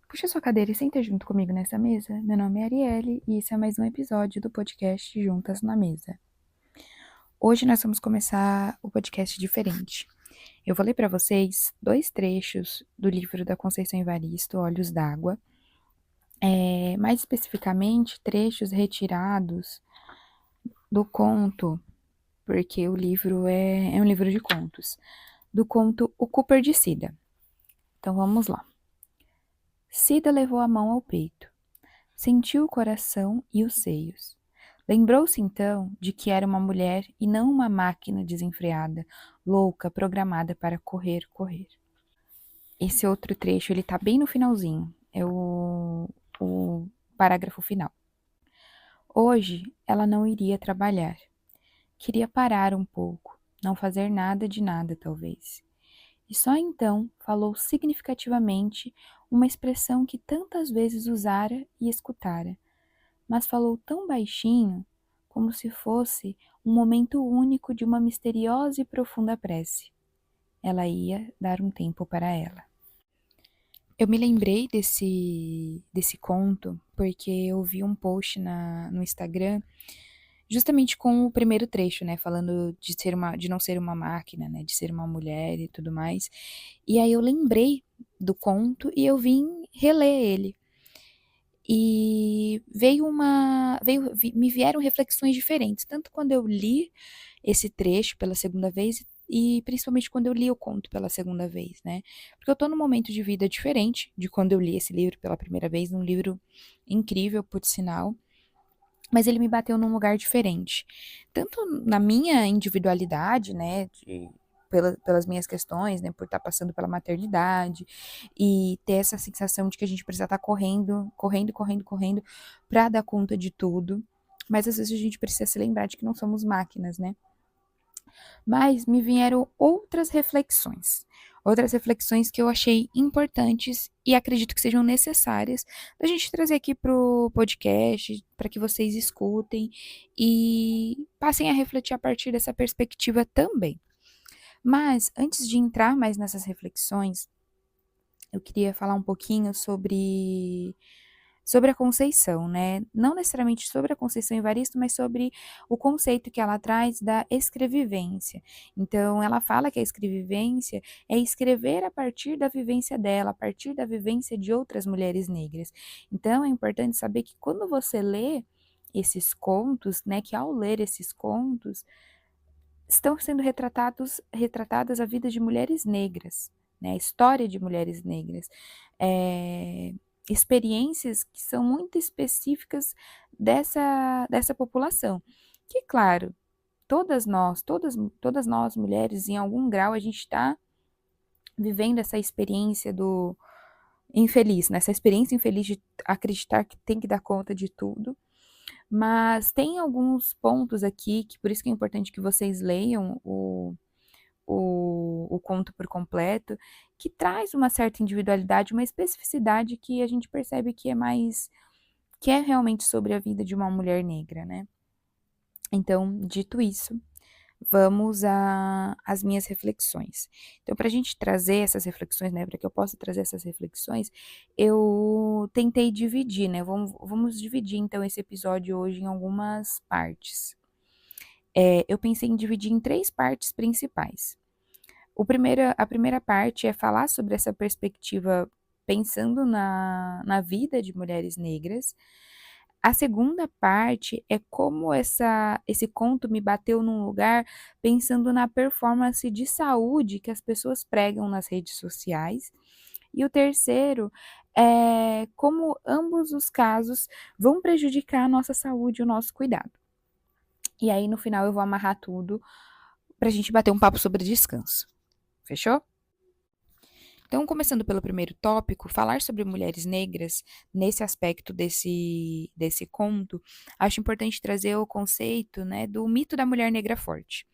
Puxa sua cadeira e senta junto comigo nessa mesa. Meu nome é Arielle e esse é mais um episódio do podcast Juntas na Mesa. Hoje nós vamos começar o podcast diferente. Eu vou ler para vocês dois trechos do livro da Conceição Evaristo, Olhos d'Água. Mais especificamente, trechos retirados do conto, porque o livro é um livro de contos, do conto O Cooper de Cida. Então vamos lá. Cida levou a mão ao peito. Sentiu o coração e os seios. Lembrou-se então de que era uma mulher e não uma máquina desenfreada, louca, programada para correr, correr. Esse outro trecho, ele tá bem no finalzinho, é o parágrafo final. Hoje ela não iria trabalhar. Queria parar um pouco, não fazer nada de nada, talvez. E só então falou significativamente uma expressão que tantas vezes usara e escutara, mas falou tão baixinho, como se fosse um momento único de uma misteriosa e profunda prece. Ela ia dar um tempo para ela. Eu me lembrei desse conto porque eu vi um post no Instagram justamente com o primeiro trecho, né, falando de não ser uma máquina, né, de ser uma mulher e tudo mais. E aí eu lembrei do conto e eu vim reler ele. E me vieram reflexões diferentes, tanto quando eu li esse trecho pela segunda vez e principalmente quando eu li o conto pela segunda vez, né? Porque eu tô num momento de vida diferente de quando eu li esse livro pela primeira vez, um livro incrível, por sinal, mas ele me bateu num lugar diferente. Tanto na minha individualidade, né, pelas minhas questões, né, por estar passando pela maternidade e ter essa sensação de que a gente precisa estar correndo, correndo, correndo, correndo para dar conta de tudo. Mas às vezes a gente precisa se lembrar de que não somos máquinas, né? Mas me vieram outras reflexões que eu achei importantes e acredito que sejam necessárias da gente trazer aqui pro podcast, para que vocês escutem e passem a refletir a partir dessa perspectiva também. Mas antes de entrar mais nessas reflexões, eu queria falar um pouquinho sobre a Conceição, né? Não necessariamente sobre a Conceição Evaristo, mas sobre o conceito que ela traz da escrevivência. Então, ela fala que a escrevivência é escrever a partir da vivência dela, a partir da vivência de outras mulheres negras. Então, é importante saber que quando você lê esses contos, né, que ao ler esses contos, estão sendo retratadas a vida de mulheres negras, né, a história de mulheres negras. É, experiências que são muito específicas dessa população. Que, claro, todas nós mulheres, em algum grau, a gente está vivendo essa experiência do infeliz, né? Essa experiência infeliz de acreditar que tem que dar conta de tudo. Mas tem alguns pontos aqui, que por isso que é importante que vocês leiam o conto por completo, que traz uma certa individualidade, uma especificidade que a gente percebe que é realmente sobre a vida de uma mulher negra, né? Então, dito isso, vamos às minhas reflexões. Então, para a gente trazer essas reflexões, né, para que eu possa trazer essas reflexões, eu tentei dividir, né? Vamos dividir então esse episódio hoje em algumas partes. Eu pensei em dividir em três partes principais. A primeira parte é falar sobre essa perspectiva pensando na vida de mulheres negras. A segunda parte é como esse conto me bateu num lugar pensando na performance de saúde que as pessoas pregam nas redes sociais. E o terceiro é como ambos os casos vão prejudicar a nossa saúde e o nosso cuidado. E aí, no final, eu vou amarrar tudo pra gente bater um papo sobre descanso. Fechou? Então, começando pelo primeiro tópico, falar sobre mulheres negras nesse aspecto desse conto, acho importante trazer o conceito, né, do mito da mulher negra forte.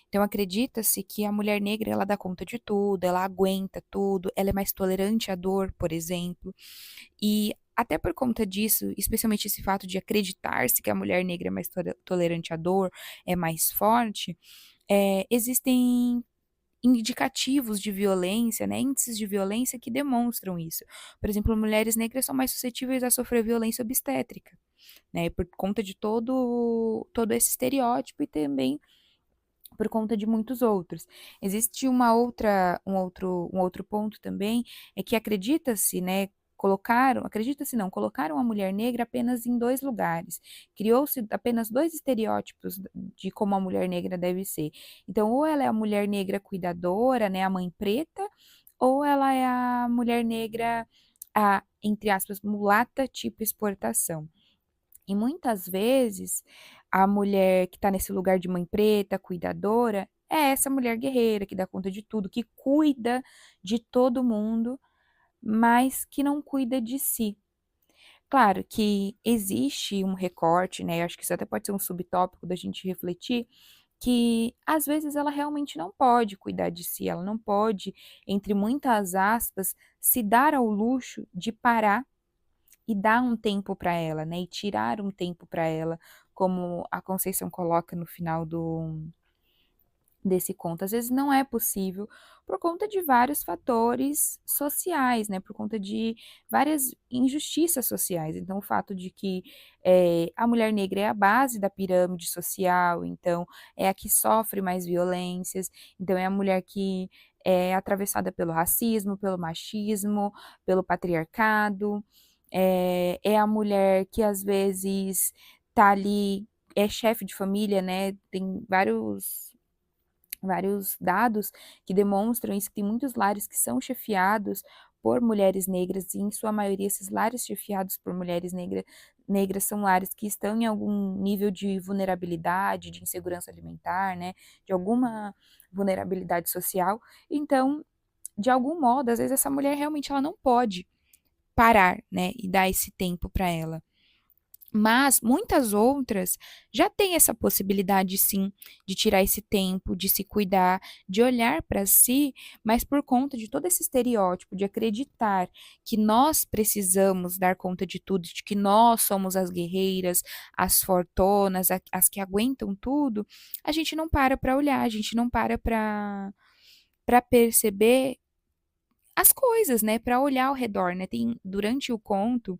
Então, acredita-se que a mulher negra ela dá conta de tudo, ela aguenta tudo, ela é mais tolerante à dor, por exemplo, e até por conta disso, especialmente esse fato de acreditar-se que a mulher negra é mais tolerante à dor, é mais forte, existem indicativos de violência, né, índices de violência que demonstram isso. Por exemplo, mulheres negras são mais suscetíveis a sofrer violência obstétrica, né, por conta de todo esse estereótipo e também por conta de muitos outros. Existe um outro ponto também, é que acredita-se, né, acredita-se não, colocaram a mulher negra apenas em 2 lugares. Criou-se apenas 2 estereótipos de como a mulher negra deve ser. Então, ou ela é a mulher negra cuidadora, né, a mãe preta, ou ela é a mulher negra, a, entre aspas, mulata tipo exportação. E muitas vezes a mulher que está nesse lugar de mãe preta, cuidadora, é essa mulher guerreira que dá conta de tudo, que cuida de todo mundo, mas que não cuida de si. Claro que existe um recorte, né? Eu acho que isso até pode ser um subtópico da gente refletir, que às vezes ela realmente não pode cuidar de si, ela não pode, entre muitas aspas, se dar ao luxo de parar e dar um tempo para ela, né, e tirar um tempo para ela, como a Conceição coloca no final do desse conto. Às vezes não é possível por conta de vários fatores sociais, né, por conta de várias injustiças sociais. Então, o fato de que a mulher negra é a base da pirâmide social, então é a que sofre mais violências, então é a mulher que é atravessada pelo racismo, pelo machismo, pelo patriarcado, é a mulher que às vezes tá ali, é chefe de família, né? Tem vários dados que demonstram isso, que tem muitos lares que são chefiados por mulheres negras, e em sua maioria esses lares chefiados por mulheres negras são lares que estão em algum nível de vulnerabilidade, de insegurança alimentar, né, de alguma vulnerabilidade social. Então, de algum modo, às vezes essa mulher realmente ela não pode parar, né, e dar esse tempo para ela. Mas muitas outras já têm essa possibilidade sim de tirar esse tempo, de se cuidar, de olhar para si, mas por conta de todo esse estereótipo de acreditar que nós precisamos dar conta de tudo, de que nós somos as guerreiras, as fortonas, as que aguentam tudo, a gente não para olhar, a gente não para perceber as coisas, né, para olhar ao redor, né? Tem durante o conto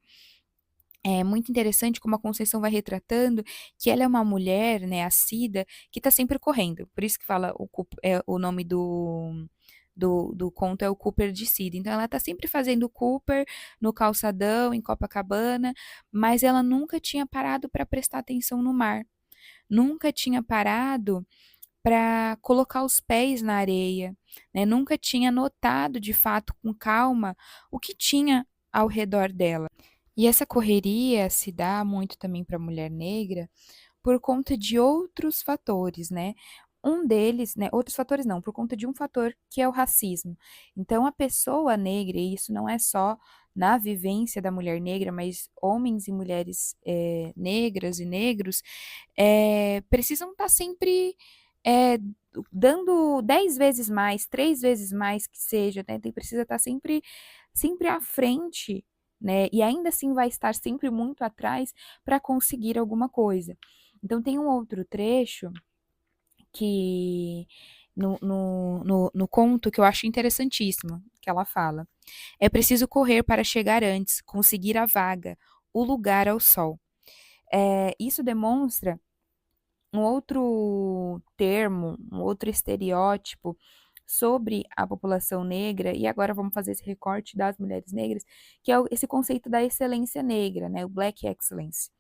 é muito interessante como a Conceição vai retratando que ela é uma mulher, né, a Cida, que está sempre correndo. Por isso que fala o nome do conto é o Cooper de Cida. Então ela está sempre fazendo Cooper no calçadão, em Copacabana, mas ela nunca tinha parado para prestar atenção no mar. Nunca tinha parado para colocar os pés na areia, né? Nunca tinha notado de fato com calma o que tinha ao redor dela. E essa correria se dá muito também para a mulher negra por conta de outros fatores, né? Um deles, né? Outros fatores não, por conta de um fator que é o racismo. Então, a pessoa negra, e isso não é só na vivência da mulher negra, mas homens e mulheres negras e negros precisam estar sempre é, dando 10 vezes mais, 3 vezes mais que seja, né? Precisa estar sempre à frente, né? E ainda assim vai estar sempre muito atrás para conseguir alguma coisa. Então tem um outro trecho que no conto que eu acho interessantíssimo, que ela fala: é preciso correr para chegar antes, conseguir a vaga, o lugar ao sol. Isso demonstra um outro termo, um outro estereótipo sobre a população negra, e agora vamos fazer esse recorte das mulheres negras, que é esse conceito da excelência negra, né, o Black Excellence.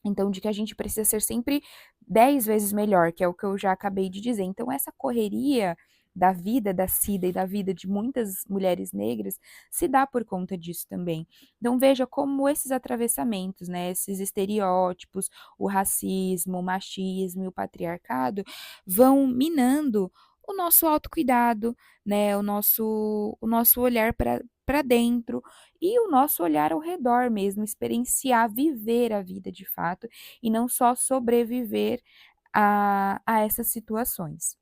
Então, de que a gente precisa ser sempre 10 vezes melhor, que é o que eu já acabei de dizer. Então, essa correria da vida da Cida e da vida de muitas mulheres negras se dá por conta disso também. Então, veja como esses atravessamentos, né, esses estereótipos, o racismo, o machismo e o patriarcado vão minando o nosso autocuidado, né, o nosso olhar para dentro e o nosso olhar ao redor mesmo, experienciar, viver a vida de fato e não só sobreviver a essas situações.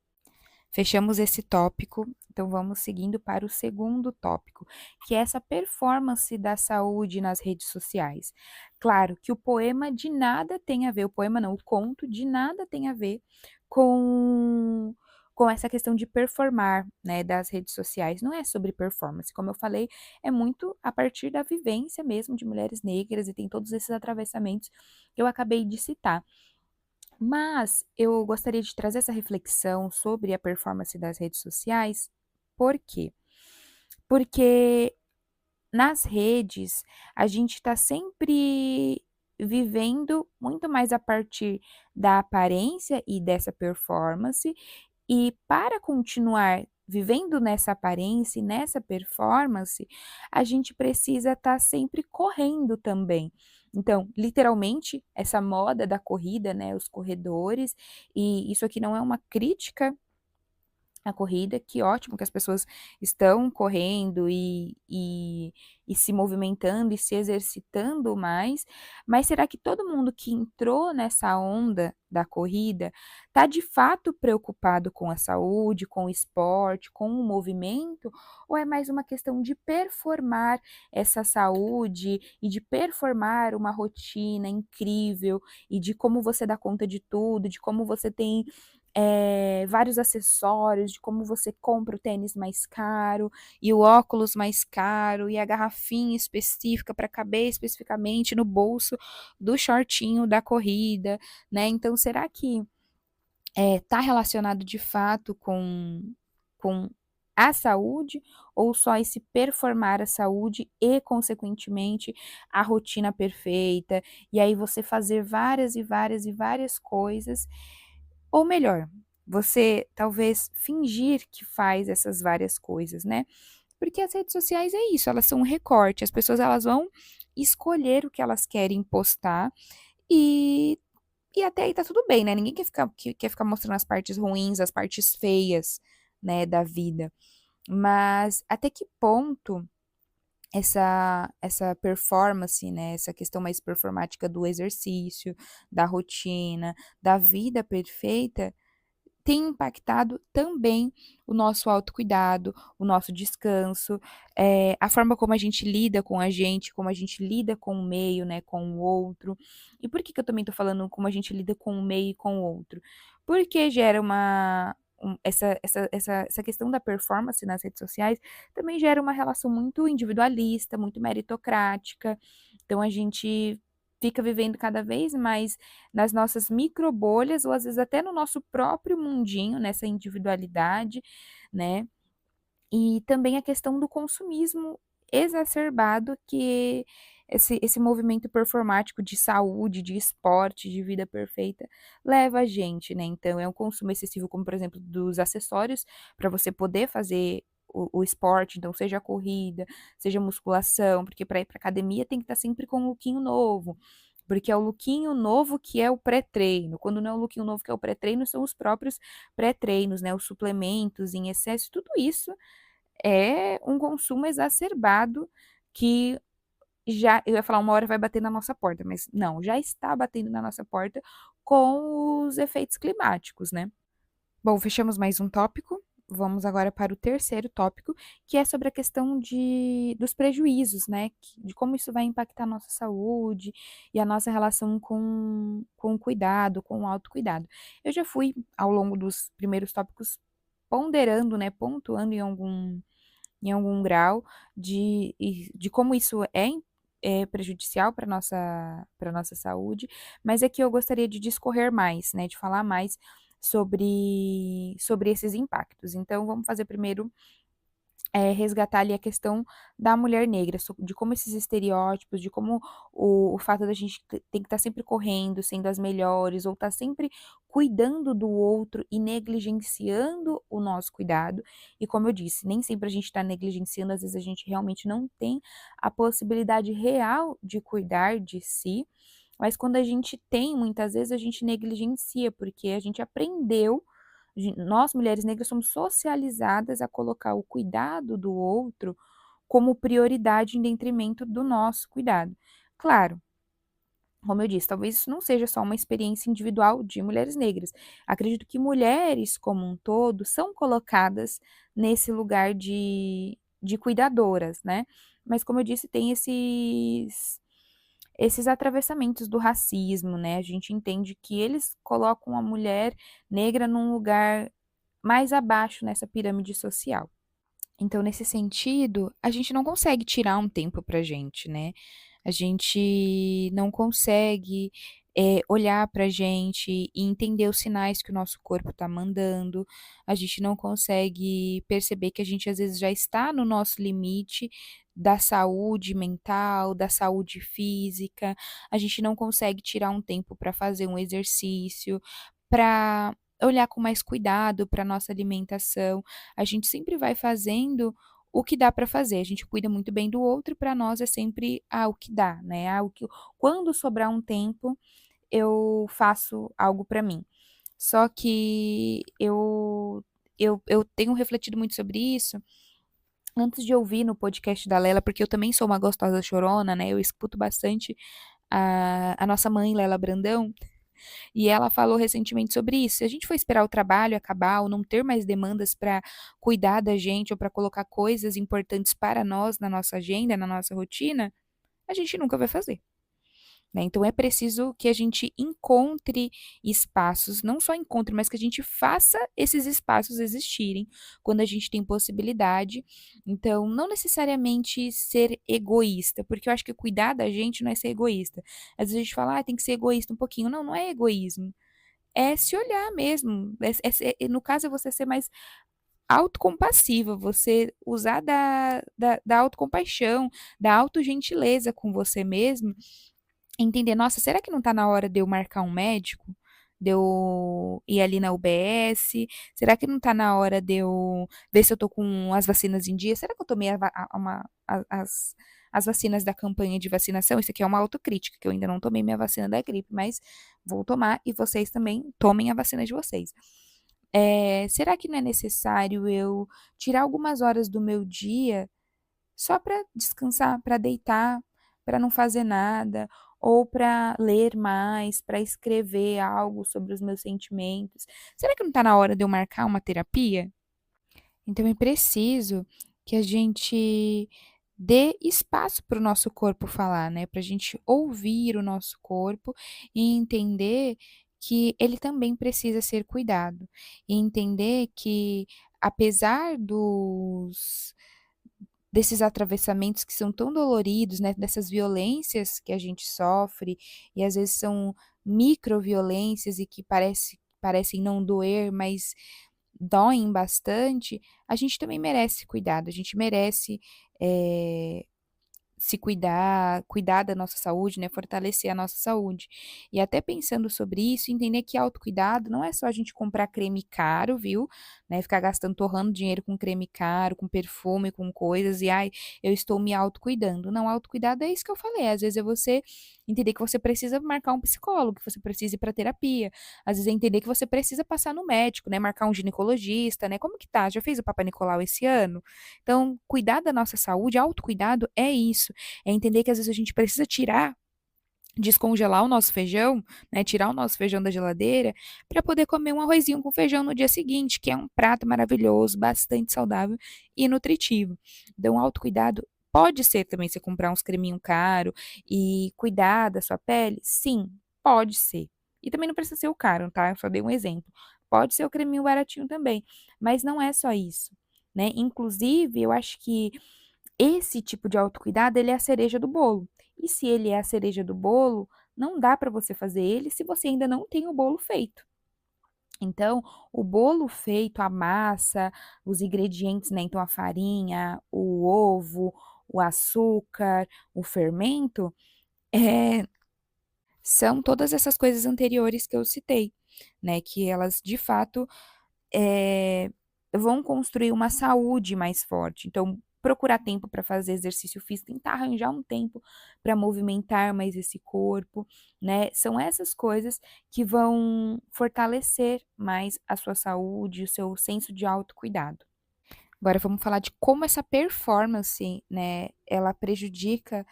Fechamos esse tópico, então vamos seguindo para o segundo tópico, que é essa performance da saúde nas redes sociais. Claro que o poema de nada tem a ver, o poema não, o conto de nada tem a ver com com essa questão de performar, né, das redes sociais. Não é sobre performance, como eu falei, é muito a partir da vivência mesmo de mulheres negras e tem todos esses atravessamentos que eu acabei de citar. Mas eu gostaria de trazer essa reflexão sobre a performance das redes sociais, por quê? Porque nas redes a gente está sempre vivendo muito mais a partir da aparência e dessa performance, e para continuar vivendo nessa aparência e nessa performance, a gente precisa estar sempre correndo também. Então, literalmente, essa moda da corrida, né, os corredores, e isso aqui não é uma crítica a corrida, que ótimo que as pessoas estão correndo e se movimentando e se exercitando mais, mas será que todo mundo que entrou nessa onda da corrida está de fato preocupado com a saúde, com o esporte, com o movimento, ou é mais uma questão de performar essa saúde e de performar uma rotina incrível e de como você dá conta de tudo, de como você tem vários acessórios, de como você compra o tênis mais caro, e o óculos mais caro, e a garrafinha específica para caber especificamente no bolso do shortinho da corrida, né. Então será que, tá relacionado de fato com a saúde, ou só esse performar a saúde e consequentemente a rotina perfeita, e aí você fazer várias e várias e várias coisas, ou melhor, você talvez fingir que faz essas várias coisas, né. Porque as redes sociais é isso, elas são um recorte, as pessoas elas vão escolher o que elas querem postar, e até aí tá tudo bem, né, ninguém quer ficar mostrando as partes ruins, as partes feias, né, da vida. Mas até que ponto essa performance, né, essa questão mais performática do exercício, da rotina, da vida perfeita, tem impactado também o nosso autocuidado, o nosso descanso, a forma como a gente lida com a gente, como a gente lida com o meio, né, com o outro. E por que que eu também tô falando como a gente lida com o meio e com o outro? Porque gera essa questão da performance nas redes sociais também gera uma relação muito individualista, muito meritocrática. Então a gente fica vivendo cada vez mais nas nossas micro bolhas ou às vezes até no nosso próprio mundinho, nessa individualidade, né. E também a questão do consumismo exacerbado que esse movimento performático de saúde, de esporte, de vida perfeita leva a gente, né. Então é um consumo excessivo, como por exemplo dos acessórios para você poder fazer o esporte, então seja a corrida, seja a musculação, porque para ir para academia tem que estar sempre com um lookinho novo, porque é o lookinho novo que é o pré-treino, quando não é o lookinho novo que é o pré-treino, são os próprios pré-treinos, né, os suplementos em excesso, tudo isso é um consumo exacerbado que já eu ia falar uma hora vai bater na nossa porta, mas não, já está batendo na nossa porta com os efeitos climáticos, né. Bom, fechamos mais um tópico, vamos agora para o terceiro tópico, que é sobre a questão dos prejuízos, né, de como isso vai impactar a nossa saúde e a nossa relação com o cuidado, com o autocuidado. Eu já fui, ao longo dos primeiros tópicos, ponderando, né, pontuando em algum grau de como isso é prejudicial para nossa saúde, mas é que eu gostaria de discorrer mais, né, de falar mais sobre esses impactos. Então vamos fazer primeiro resgatar ali a questão da mulher negra, de como esses estereótipos, de como o fato da gente tem que estar sempre correndo, sendo as melhores, ou estar sempre cuidando do outro e negligenciando o nosso cuidado. E como eu disse, nem sempre a gente está negligenciando, às vezes a gente realmente não tem a possibilidade real de cuidar de si, mas quando a gente tem, muitas vezes a gente negligencia, porque a gente aprendeu nós mulheres negras somos socializadas a colocar o cuidado do outro como prioridade em detrimento do nosso cuidado. Claro, como eu disse, talvez isso não seja só uma experiência individual de mulheres negras. Acredito que mulheres como um todo são colocadas nesse lugar de cuidadoras, né. Mas como eu disse, tem esses atravessamentos do racismo, né, a gente entende que eles colocam a mulher negra num lugar mais abaixo nessa pirâmide social. Então, nesse sentido, a gente não consegue tirar um tempo pra gente, né. A gente não consegue, olhar pra gente e entender os sinais que o nosso corpo tá mandando. A gente não consegue perceber que a gente, às vezes, já está no nosso limite da saúde mental, da saúde física. A gente não consegue tirar um tempo para fazer um exercício, para olhar com mais cuidado para nossa alimentação. A gente sempre vai fazendo o que dá para fazer, a gente cuida muito bem do outro e para nós é sempre, o que dá, né, o que quando sobrar um tempo, eu faço algo para mim. Só que eu tenho refletido muito sobre isso, antes de ouvir no podcast da Lela, porque eu também sou uma gostosa chorona, né, eu escuto bastante a nossa mãe Lela Brandão, e ela falou recentemente sobre isso. Se a gente for esperar o trabalho acabar ou não ter mais demandas para cuidar da gente ou para colocar coisas importantes para nós na nossa agenda, na nossa rotina, a gente nunca vai fazer. Né? Então é preciso que a gente encontre espaços, não só encontre, mas que a gente faça esses espaços existirem quando a gente tem possibilidade. Então, não necessariamente ser egoísta, porque eu acho que cuidar da gente não é ser egoísta. Às vezes a gente fala, tem que ser egoísta um pouquinho. Não, não é egoísmo. É se olhar mesmo. No caso, é você ser mais autocompassiva, você usar da autocompaixão, da autogentileza com você mesmo, entender, nossa, será que não tá na hora de eu marcar um médico? De eu ir ali na UBS? Será que não tá na hora de eu ver se eu tô com as vacinas em dia? Será que eu tomei as vacinas da campanha de vacinação? Isso aqui é uma autocrítica, que eu ainda não tomei minha vacina da gripe, mas vou tomar e vocês também tomem a vacina de vocês. Será que não é necessário eu tirar algumas horas do meu dia só para descansar, para deitar, para não fazer nada, ou para ler mais, para escrever algo sobre os meus sentimentos. Será que não está na hora de eu marcar uma terapia? Então é preciso que a gente dê espaço para o nosso corpo falar, né? Para a gente ouvir o nosso corpo e entender que ele também precisa ser cuidado. E entender que, apesar desses atravessamentos que são tão doloridos, né, dessas violências que a gente sofre, e às vezes são microviolências e que parecem não doer, mas doem bastante, a gente também merece cuidado, a gente merece, eh, se cuidar, cuidar da nossa saúde, né, fortalecer a nossa saúde. E até pensando sobre isso, entender que autocuidado não é só a gente comprar creme caro, viu, né, ficar gastando, torrando dinheiro com creme caro, com perfume, com coisas e: "Ai, eu estou me autocuidando". Não, autocuidado é isso que eu falei, às vezes é você entender que você precisa marcar um psicólogo, que você precisa ir pra terapia, às vezes é entender que você precisa passar no médico, né, marcar um ginecologista, né, "Como que tá? Já fez o Papai Nicolau esse ano?". Então, cuidar da nossa saúde, autocuidado é isso, é entender que às vezes a gente precisa tirar, descongelar o nosso feijão, né, tirar o nosso feijão da geladeira, para poder comer um arrozinho com feijão no dia seguinte, que é um prato maravilhoso, bastante saudável e nutritivo. Então, autocuidado pode ser também você comprar uns creminho caro e cuidar da sua pele? Sim, pode ser. E também não precisa ser o caro, tá? Eu só dei um exemplo. Pode ser o creminho baratinho também, mas não é só isso, né? Inclusive, eu acho que esse tipo de autocuidado, ele é a cereja do bolo. E se ele é a cereja do bolo, não dá para você fazer ele se você ainda não tem o bolo feito. Então, o bolo feito, a massa, os ingredientes, né, então a farinha, o ovo, o açúcar, o fermento, eh, são todas essas coisas anteriores que eu citei, né, que elas de fato eh, vão construir uma saúde mais forte. Então, procurar tempo para fazer exercício físico, tentar arranjar um tempo para movimentar mais esse corpo, né? São essas coisas que vão fortalecer mais a sua saúde, o seu senso de autocuidado. Agora vamos falar de como essa performance, né, ela prejudica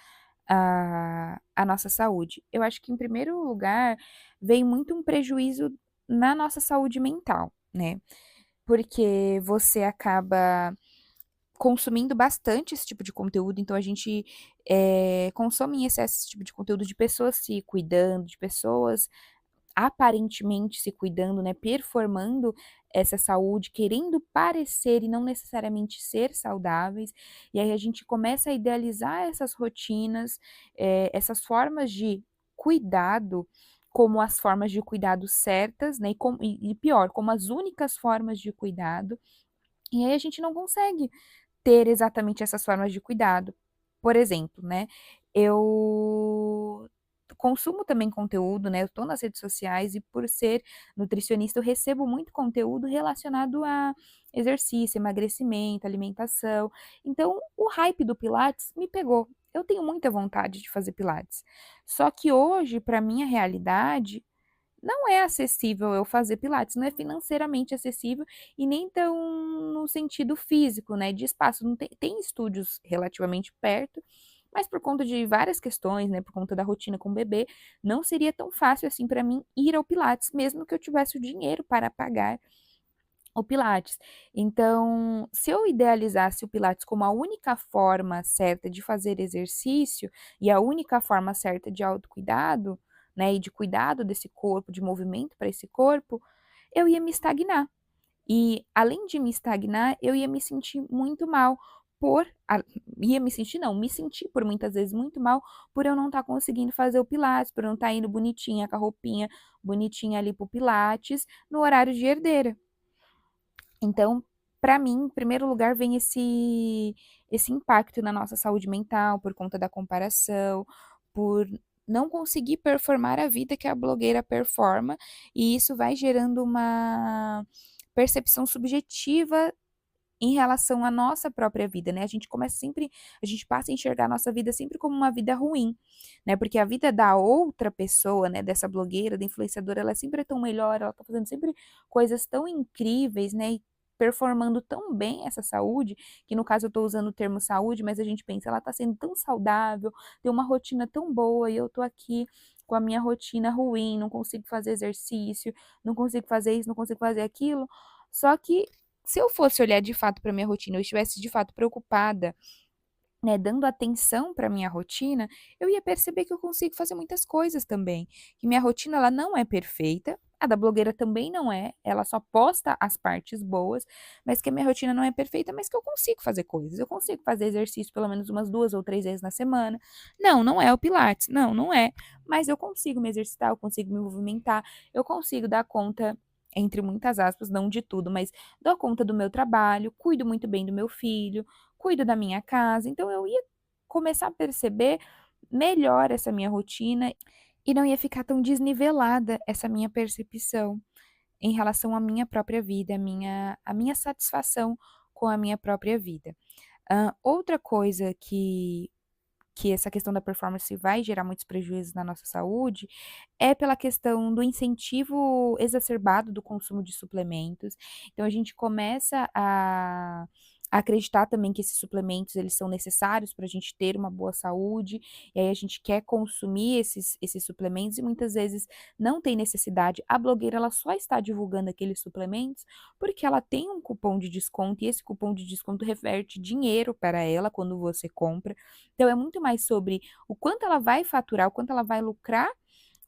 a nossa saúde. Eu acho que, em primeiro lugar, vem muito um prejuízo na nossa saúde mental, né? Porque você acaba consumindo bastante esse tipo de conteúdo, então a gente, consome em excesso esse tipo de conteúdo de pessoas se cuidando, de pessoas aparentemente se cuidando, né, performando essa saúde, querendo parecer e não necessariamente ser saudáveis, e aí a gente começa a idealizar essas rotinas, essas formas de cuidado, como as formas de cuidado certas, né, e pior, como as únicas formas de cuidado, e aí a gente não consegue ter exatamente essas formas de cuidado. Por exemplo, né, eu consumo também conteúdo, né, eu estou nas redes sociais e por ser nutricionista eu recebo muito conteúdo relacionado a exercício, emagrecimento, alimentação. Então o hype do pilates me pegou. Eu tenho muita vontade de fazer pilates. Só que hoje, para minha realidade, não é acessível eu fazer pilates, não é financeiramente acessível e nem tão no sentido físico, né, de espaço, não tem estúdios relativamente perto, mas por conta de várias questões, né, por conta da rotina com o bebê, não seria tão fácil assim para mim ir ao pilates, mesmo que eu tivesse o dinheiro para pagar o pilates. Então, se eu idealizasse o pilates como a única forma certa de fazer exercício e a única forma certa de autocuidado, né, e de cuidado desse corpo, de movimento para esse corpo, eu ia me estagnar. E além de me estagnar, eu ia me sentir muito mal por a ia me sentir não, me senti por muitas vezes muito mal por eu não estar conseguindo fazer o pilates, por eu não estar indo bonitinha, com a roupinha bonitinha ali para o pilates, no horário de herdeira. Então, para mim, em primeiro lugar, vem esse impacto na nossa saúde mental, por conta da comparação, por não conseguir performar a vida que a blogueira performa, e isso vai gerando uma percepção subjetiva em relação à nossa própria vida, né, a gente passa a enxergar a nossa vida sempre como uma vida ruim, né, porque a vida da outra pessoa, né, dessa blogueira, da influenciadora, ela sempre é tão melhor, ela tá fazendo sempre coisas tão incríveis, né, e performando tão bem essa saúde, que no caso eu tô usando o termo saúde, mas a gente pensa, ela tá sendo tão saudável, tem uma rotina tão boa e eu tô aqui com a minha rotina ruim, não consigo fazer exercício, não consigo fazer isso, não consigo fazer aquilo, só que se eu fosse olhar de fato para minha rotina, eu estivesse de fato preocupada, né, dando atenção para minha rotina, eu ia perceber que eu consigo fazer muitas coisas também, que minha rotina ela não é perfeita, a da blogueira também não é, ela só posta as partes boas, mas que a minha rotina não é perfeita, mas que eu consigo fazer coisas, eu consigo fazer exercício pelo menos umas 2 ou 3 vezes na semana. Não, não é o pilates, não, não é, mas eu consigo me exercitar, eu consigo me movimentar, eu consigo dar conta, entre muitas aspas, não de tudo, mas dou conta do meu trabalho, cuido muito bem do meu filho, cuido da minha casa, então eu ia começar a perceber melhor essa minha rotina e não ia ficar tão desnivelada essa minha percepção em relação à minha própria vida, a minha satisfação com a minha própria vida. Outra coisa que essa questão da performance vai gerar muitos prejuízos na nossa saúde, é pela questão do incentivo exacerbado do consumo de suplementos. Então a gente começa a acreditar também que esses suplementos eles são necessários para a gente ter uma boa saúde, e aí a gente quer consumir esses suplementos e muitas vezes não tem necessidade. A blogueira ela só está divulgando aqueles suplementos porque ela tem um cupom de desconto e esse cupom de desconto reverte dinheiro para ela quando você compra. Então é muito mais sobre o quanto ela vai faturar, o quanto ela vai lucrar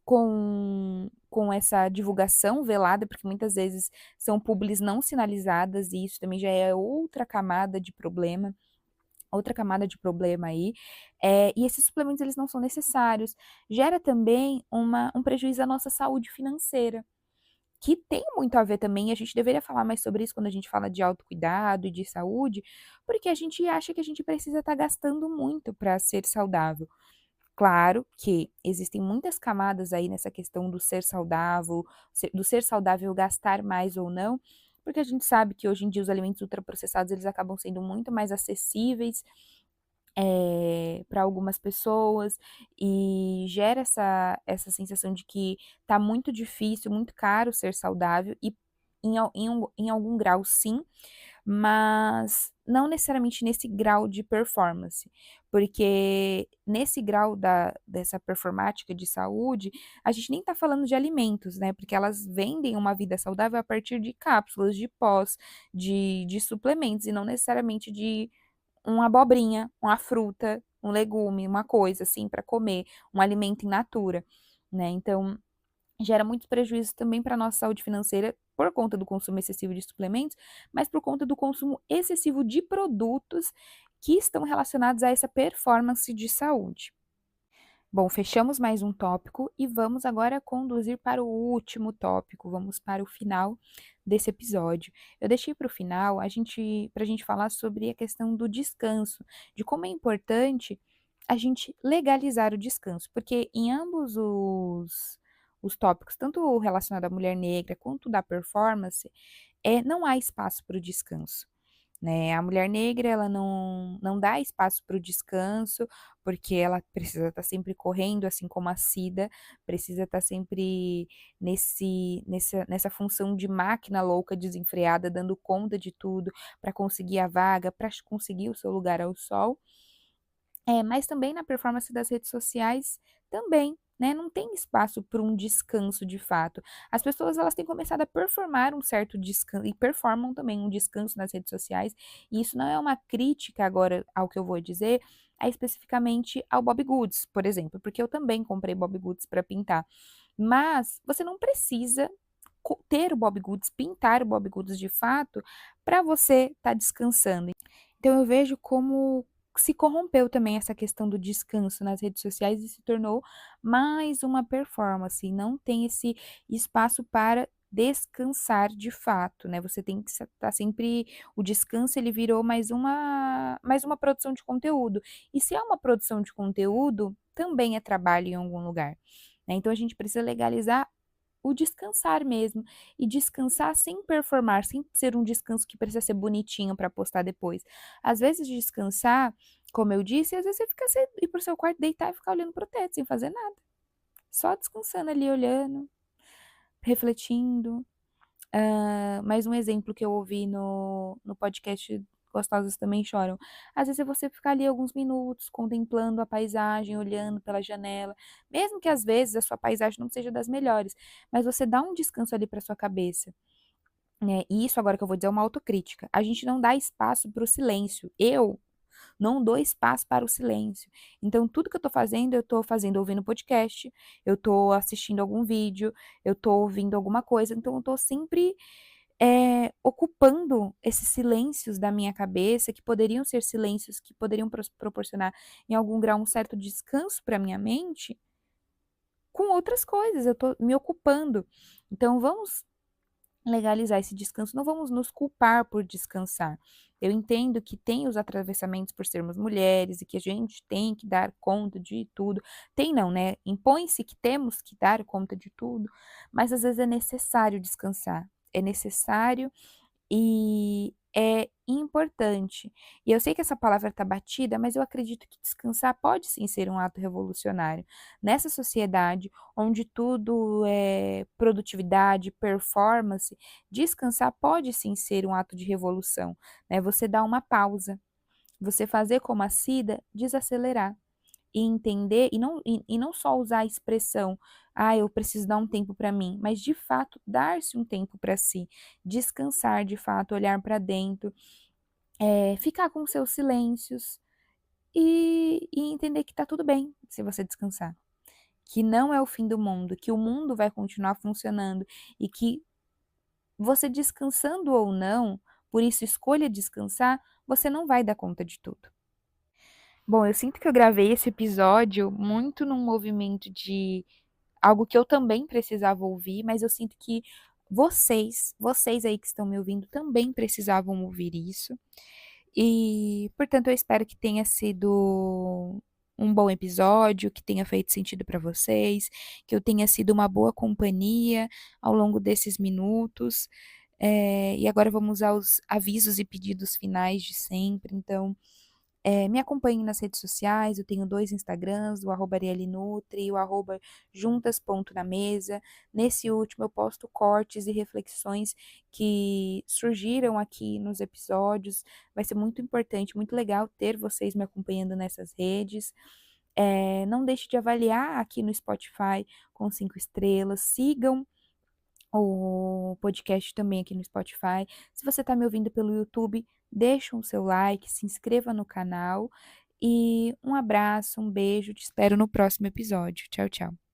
com essa divulgação velada, porque muitas vezes são publis não sinalizadas e isso também já é outra camada de problema aí, e esses suplementos eles não são necessários. Gera também um prejuízo à nossa saúde financeira, que tem muito a ver também, e a gente deveria falar mais sobre isso quando a gente fala de autocuidado e de saúde, porque a gente acha que a gente precisa estar gastando muito para ser saudável. Claro que existem muitas camadas aí nessa questão do ser saudável, do ser saudável gastar mais ou não, porque a gente sabe que hoje em dia os alimentos ultraprocessados eles acabam sendo muito mais acessíveis, para algumas pessoas, e gera essa sensação de que tá muito difícil, muito caro ser saudável e em algum grau sim, mas não necessariamente nesse grau de performance, porque nesse grau dessa performática de saúde, a gente nem tá falando de alimentos, né, porque elas vendem uma vida saudável a partir de cápsulas, de pós, de suplementos e não necessariamente de uma abobrinha, uma fruta, um legume, uma coisa assim para comer, um alimento in natura, né, então gera muitos prejuízos também para a nossa saúde financeira por conta do consumo excessivo de suplementos, mas por conta do consumo excessivo de produtos que estão relacionados a essa performance de saúde. Bom, fechamos mais um tópico e vamos agora conduzir para o último tópico, vamos para o final desse episódio. Eu deixei para o final para a gente falar sobre a questão do descanso, de como é importante a gente legalizar o descanso, porque em ambos os tópicos, tanto o relacionado à mulher negra quanto da performance, não há espaço para o descanso. Né, a mulher negra ela não dá espaço para o descanso, porque ela precisa estar sempre correndo, assim como a Cida, precisa estar sempre nessa função de máquina louca desenfreada, dando conta de tudo, para conseguir a vaga, para conseguir o seu lugar ao sol. Mas também na performance das redes sociais também, né, não tem espaço para um descanso de fato. As pessoas elas têm começado a performar um certo descanso e performam também um descanso nas redes sociais, e isso não é uma crítica agora ao que eu vou dizer, especificamente ao Bobbie Goods, por exemplo, porque eu também comprei Bobbie Goods para pintar, mas você não precisa ter o Bobbie Goods, pintar o Bobbie Goods de fato, para você estar descansando. Então eu vejo como se corrompeu também essa questão do descanso nas redes sociais e se tornou mais uma performance, não tem esse espaço para descansar de fato, né, você tem que estar sempre o descanso ele virou mais uma produção de conteúdo, e se é uma produção de conteúdo, também é trabalho em algum lugar, né, então a gente precisa legalizar o descansar mesmo, e descansar sem performar, sem ser um descanso que precisa ser bonitinho para postar depois. Às vezes descansar, como eu disse, às vezes você ir para o seu quarto, deitar e ficar olhando para o teto sem fazer nada, só descansando ali, olhando, refletindo. Mais um exemplo que eu ouvi no podcast Gostosos Também Choram. Às vezes é você ficar ali alguns minutos contemplando a paisagem, olhando pela janela, mesmo que às vezes a sua paisagem não seja das melhores, mas você dá um descanso ali para sua cabeça, né. E isso agora que eu vou dizer é uma autocrítica, a gente não dá espaço para o silêncio. Eu não dou espaço para o silêncio. Então, tudo que eu tô fazendo ouvindo podcast, eu tô assistindo algum vídeo, eu tô ouvindo alguma coisa, então eu tô sempre, ocupando esses silêncios da minha cabeça, que poderiam ser silêncios que poderiam proporcionar, em algum grau, um certo descanso para minha mente, com outras coisas, eu tô me ocupando. Então vamos legalizar esse descanso, não vamos nos culpar por descansar. Eu entendo que tem os atravessamentos por sermos mulheres e que a gente tem que dar conta de tudo. Tem não, né? Impõe-se que temos que dar conta de tudo, mas às vezes é necessário descansar. É necessário e é importante. E eu sei que essa palavra está batida, mas eu acredito que descansar pode sim ser um ato revolucionário. Nessa sociedade onde tudo é produtividade, performance, descansar pode sim ser um ato de revolução, né? Você dá uma pausa, você fazer como a Cida, desacelerar. E entender e não só usar a expressão: "Ah, eu preciso dar um tempo para mim", mas de fato dar-se um tempo para si, descansar de fato, olhar para dentro, ficar com seus silêncios e entender que tá tudo bem se você descansar, que não é o fim do mundo, que o mundo vai continuar funcionando e que você descansando ou não, por isso escolha descansar, você não vai dar conta de tudo. Bom, eu sinto que eu gravei esse episódio muito num movimento de algo que eu também precisava ouvir, mas eu sinto que vocês aí que estão me ouvindo também precisavam ouvir isso. E, portanto, eu espero que tenha sido um bom episódio, que tenha feito sentido para vocês, que eu tenha sido uma boa companhia ao longo desses minutos. E agora vamos aos avisos e pedidos finais de sempre. Então, me acompanhem nas redes sociais, eu tenho 2 Instagrams, o @arielnutri e o @juntas.namesa. Nesse último eu posto cortes e reflexões que surgiram aqui nos episódios. Vai ser muito importante, muito legal ter vocês me acompanhando nessas redes. Não deixe de avaliar aqui no Spotify com 5 estrelas, sigam o podcast também aqui no Spotify. Se você está me ouvindo pelo YouTube, deixa o seu like, se inscreva no canal e um abraço, um beijo, te espero no próximo episódio. Tchau, tchau.